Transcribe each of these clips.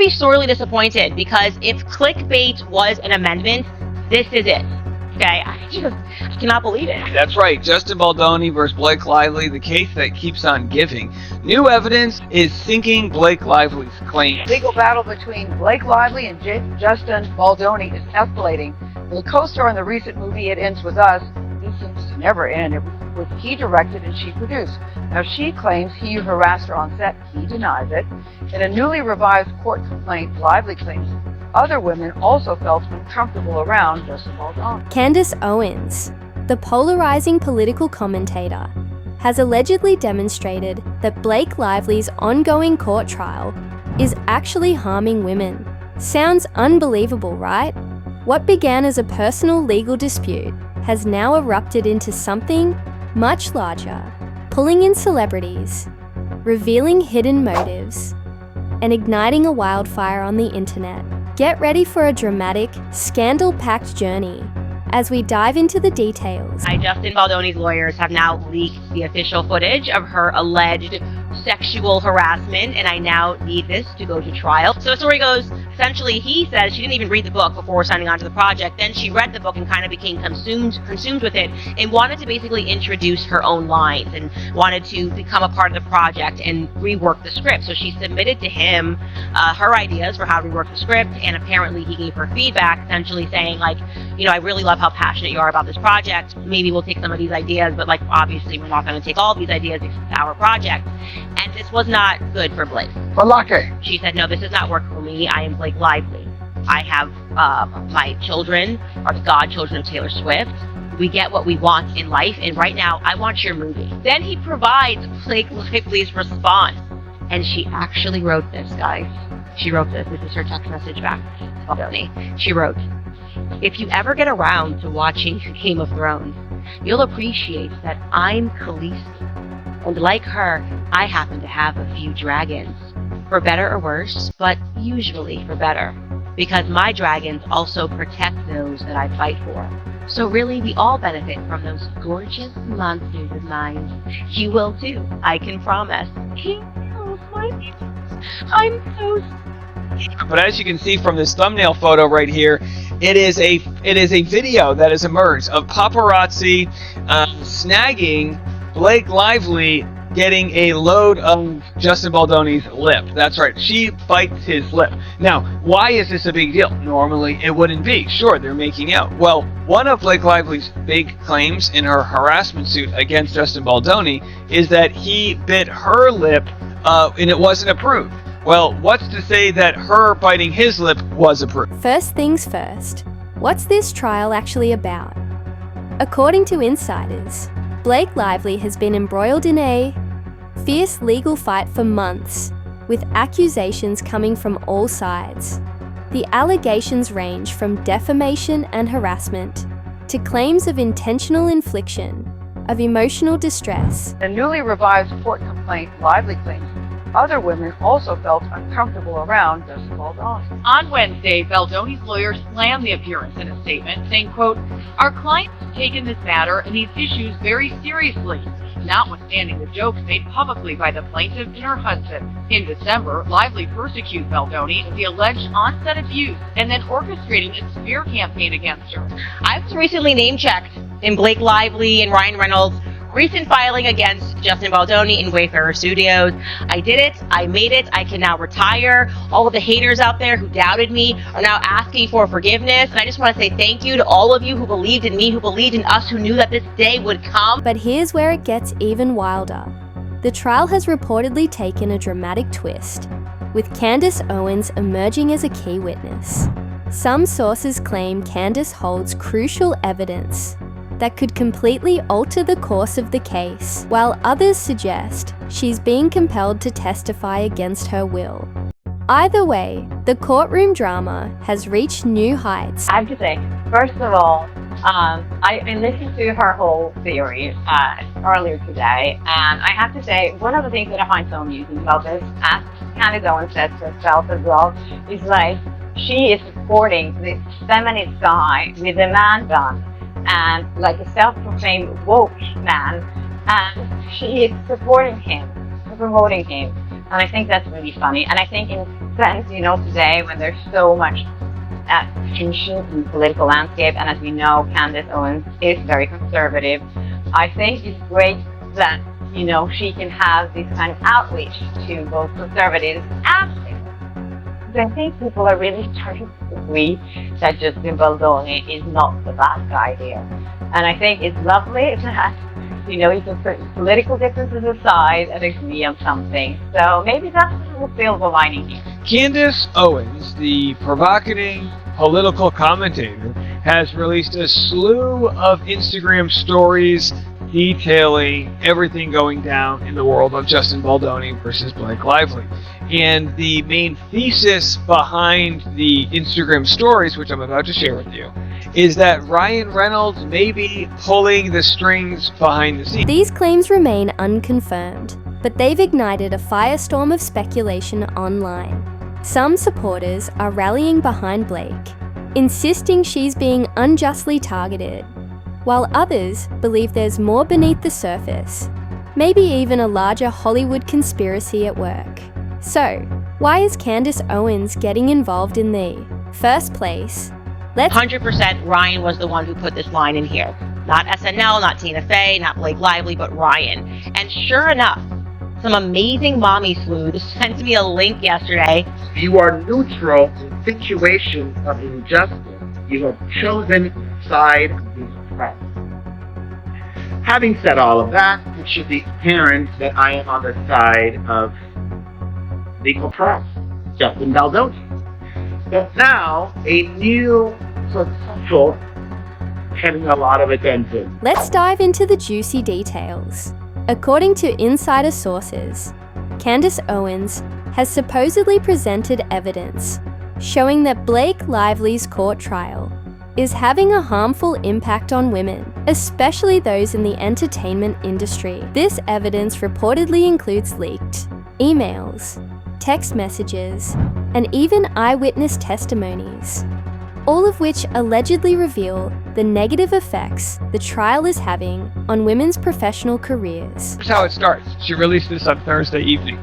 be sorely disappointed, because if clickbait was an amendment, this is it. Okay, I cannot believe it. That's right, Justin Baldoni versus Blake Lively, the case that keeps on giving. New evidence is sinking Blake Lively's claim. Legal battle between Blake Lively and Justin Baldoni is escalating. The co-star in the recent movie It Ends With Us, this seems to never end. It was he directed and she produced. Now she claims he harassed her on set. He denies it. In a newly revised court complaint, Lively claims other women also felt uncomfortable around Justin Baldoni. Candace Owens, the polarizing political commentator, has allegedly demonstrated that Blake Lively's ongoing court trial is actually harming women. Sounds unbelievable, right? What began as a personal legal dispute has now erupted into something much larger, pulling in celebrities, revealing hidden motives, and igniting a wildfire on the internet. Get ready for a dramatic, scandal-packed journey as we dive into the details. Justin Baldoni's lawyers have now leaked the official footage of her alleged sexual harassment, and I now need this to go to trial. So the story goes, essentially, he says she didn't even read the book before signing on to the project. Then she read the book and kind of became consumed with it, and wanted to basically introduce her own lines and wanted to become a part of the project and rework the script. So she submitted to him her ideas for how to rework the script, and apparently he gave her feedback, essentially saying, like, you know, I really love how passionate you are about this project. Maybe we'll take some of these ideas, but, like, obviously we're not going to take all of these ideas. It's our project. And this was not good for Blake. She said, no, this does not work for me. I am Blake Lively. I have my children are the godchildren of Taylor Swift. We get what we want in life, and right now I want your movie. Then he provides Blake Lively's response, and she actually wrote this, guys. She wrote this. This is her text message back to Baldoni. She wrote, if you ever get around to watching Game of Thrones, you'll appreciate that I'm Khaleesi. And like her, I happen to have a few dragons. For better or worse, but usually for better. Because my dragons also protect those that I fight for. So really, we all benefit from those gorgeous monsters of mine. You will too, I can promise. I'm so... But as you can see from this thumbnail photo right here, it is a video that has emerged of paparazzi snagging Blake Lively getting a load of Justin Baldoni's lip. That's right, she bites his lip. Now, why is this a big deal? Normally, it wouldn't be. Sure, they're making out. Well, one of Blake Lively's big claims in her harassment suit against Justin Baldoni is that he bit her lip and it wasn't approved. Well, what's to say that her biting his lip was approved? First things first, what's this trial actually about? According to insiders, Blake Lively has been embroiled in a fierce legal fight for months, with accusations coming from all sides. The allegations range from defamation and harassment to claims of intentional infliction of emotional distress. In a newly revised court complaint, Lively claims other women also felt uncomfortable around Justin Baldoni. On Wednesday, Baldoni's lawyer slammed the appearance in a statement, saying, quote, our clients have taken this matter and these issues very seriously, notwithstanding the jokes made publicly by the plaintiff and her husband. In December, Lively persecuted Baldoni with the alleged on-set abuse and then orchestrating a smear campaign against her. I was recently name-checked in Blake Lively and Ryan Reynolds' recent filing against Justin Baldoni in Wayfarer Studios. I did it. I made it. I can now retire. All of the haters out there who doubted me are now asking for forgiveness. And I just want to say thank you to all of you who believed in me, who believed in us, who knew that this day would come. But here's where it gets even wilder. The trial has reportedly taken a dramatic twist, with Candace Owens emerging as a key witness. Some sources claim Candace holds crucial evidence that could completely alter the course of the case, while others suggest she's being compelled to testify against her will. Either way, the courtroom drama has reached new heights. I have to say, first of all, I listened to her whole theory earlier today, and I have to say, one of the things that I find so amusing about this, as Candace Owens says herself as well, is like she is supporting this feminist guy with a man bun, and like a self-proclaimed woke man, and she is supporting him, promoting him. And I think that's really funny. And I think in sense, today when there's so much tension in the political landscape, and as we know, Candace Owens is very conservative, I think it's great that, she can have this kind of outreach to both conservatives and liberals. I think people are really starting to agree that Justin Baldoni is not the bad guy here. And I think it's lovely that, you can put political differences aside and agree on something. So maybe that's a little silver lining here. Candace Owens, the provocative political commentator, has released a slew of Instagram stories detailing everything going down in the world of Justin Baldoni versus Blake Lively. And the main thesis behind the Instagram stories, which I'm about to share with you, is that Ryan Reynolds may be pulling the strings behind the scenes. These claims remain unconfirmed, but they've ignited a firestorm of speculation online. Some supporters are rallying behind Blake, insisting she's being unjustly targeted, while others believe there's more beneath the surface, maybe even a larger Hollywood conspiracy at work. So, why is Candace Owens getting involved in the first place? 100% Ryan was the one who put this line in here. Not SNL, not Tina Fey, not Blake Lively, but Ryan. And sure enough, some amazing mommy sleuths sent me a link yesterday. You are neutral in situations of injustice. You have chosen side of the oppressed. Having said all of that, it should be apparent that I am on the side of the oppressed, Justin Baldoni. But now, a new potential getting a lot of attention. Let's dive into the juicy details. According to insider sources, Candace Owens has supposedly presented evidence showing that Blake Lively's court trial is having a harmful impact on women, especially those in the entertainment industry. This evidence reportedly includes leaked emails, text messages, and even eyewitness testimonies, all of which allegedly reveal the negative effects the trial is having on women's professional careers. Here's how it starts. She released this on Thursday evening.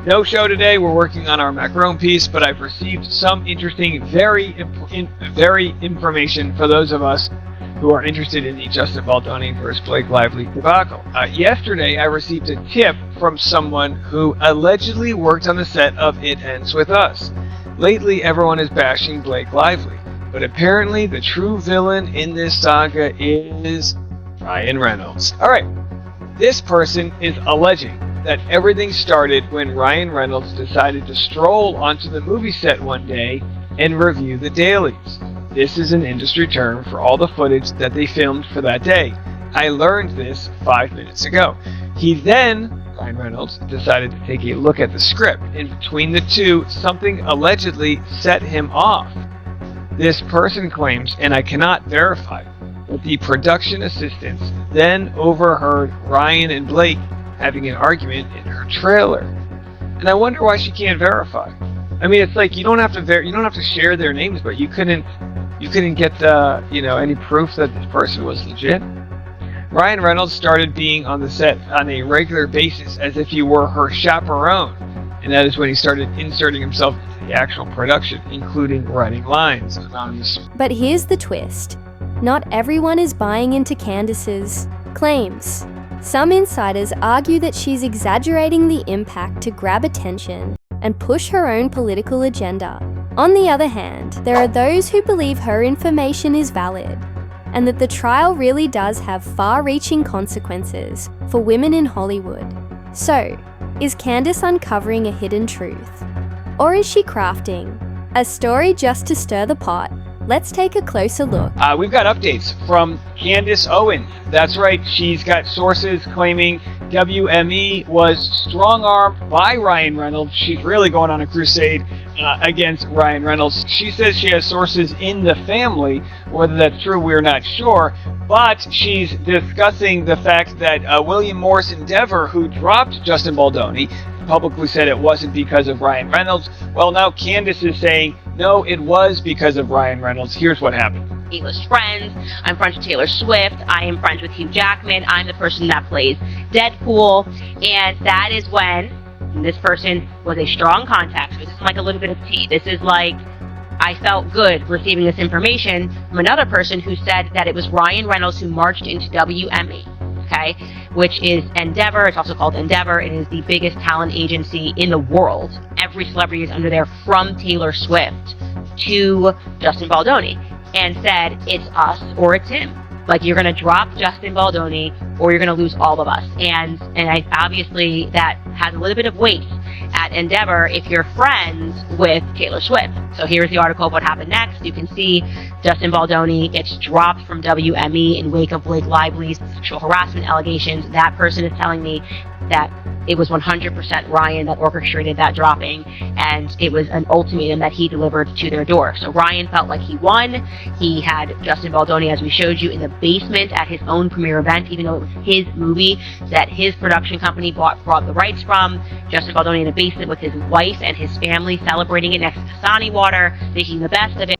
No show today. We're working on our macaron piece, but I've received some interesting, very information for those of us who are interested in the Justin Baldoni versus Blake Lively debacle. Yesterday, I received a tip from someone who allegedly worked on the set of It Ends With Us. Lately, everyone is bashing Blake Lively, but apparently the true villain in this saga is Ryan Reynolds. All right, this person is alleging that everything started when Ryan Reynolds decided to stroll onto the movie set one day and review the dailies. This is an industry term for all the footage that they filmed for that day. I learned this 5 minutes ago. He then, Ryan Reynolds, decided to take a look at the script, and between the two, something allegedly set him off. This person claims, and I cannot verify, that the production assistants then overheard Ryan and Blake having an argument in her trailer. And I wonder why she can't verify. I mean, it's like you don't have to share their names, but you couldn't get any proof that this person was legit. Ryan Reynolds started being on the set on a regular basis as if he were her chaperone, and that is when he started inserting himself into the actual production, including writing lines. But here's the twist. Not everyone is buying into Candace's claims. Some insiders argue that she's exaggerating the impact to grab attention and push her own political agenda. On the other hand, there are those who believe her information is valid and that the trial really does have far-reaching consequences for women in Hollywood. So, is Candace uncovering a hidden truth? Or is she crafting a story just to stir the pot? Let's take a closer look. We've got updates from Candace Owens. That's right, she's got sources claiming WME was strong-armed by Ryan Reynolds. She's really going on a crusade against Ryan Reynolds. She says she has sources in the family. Whether that's true, we're not sure. But she's discussing the fact that William Morris Endeavor, who dropped Justin Baldoni, publicly said it wasn't because of Ryan Reynolds. Well, now Candace is saying, no, it was because of Ryan Reynolds. Here's what happened. A-list friends. I'm friends with Taylor Swift. I am friends with Hugh Jackman. I'm the person that plays Deadpool. And that is when And this person was a strong contact. So this is like a little bit of tea. This is like, I felt good receiving this information from another person who said that it was Ryan Reynolds who marched into WME, okay, which is Endeavor. It's also called Endeavor. It is the biggest talent agency in the world. Every celebrity is under there, from Taylor Swift to Justin Baldoni, and said, it's us or it's him. Like, you're going to drop Justin Baldoni or you're going to lose all of us. And obviously that has a little bit of weight at Endeavor if you're friends with Taylor Swift. So here's the article of what happened next. You can see Justin Baldoni gets dropped from WME in wake of Blake Lively's sexual harassment allegations. That person is telling me that it was 100% Ryan that orchestrated that dropping, and it was an ultimatum that he delivered to their door. So Ryan felt like he won. He had Justin Baldoni, as we showed you, in the basement at his own premiere event, even though it was his movie that his production company brought the rights from. Justin Baldoni in the basement with his wife and his family, celebrating it next to Kasani water, making the best of it.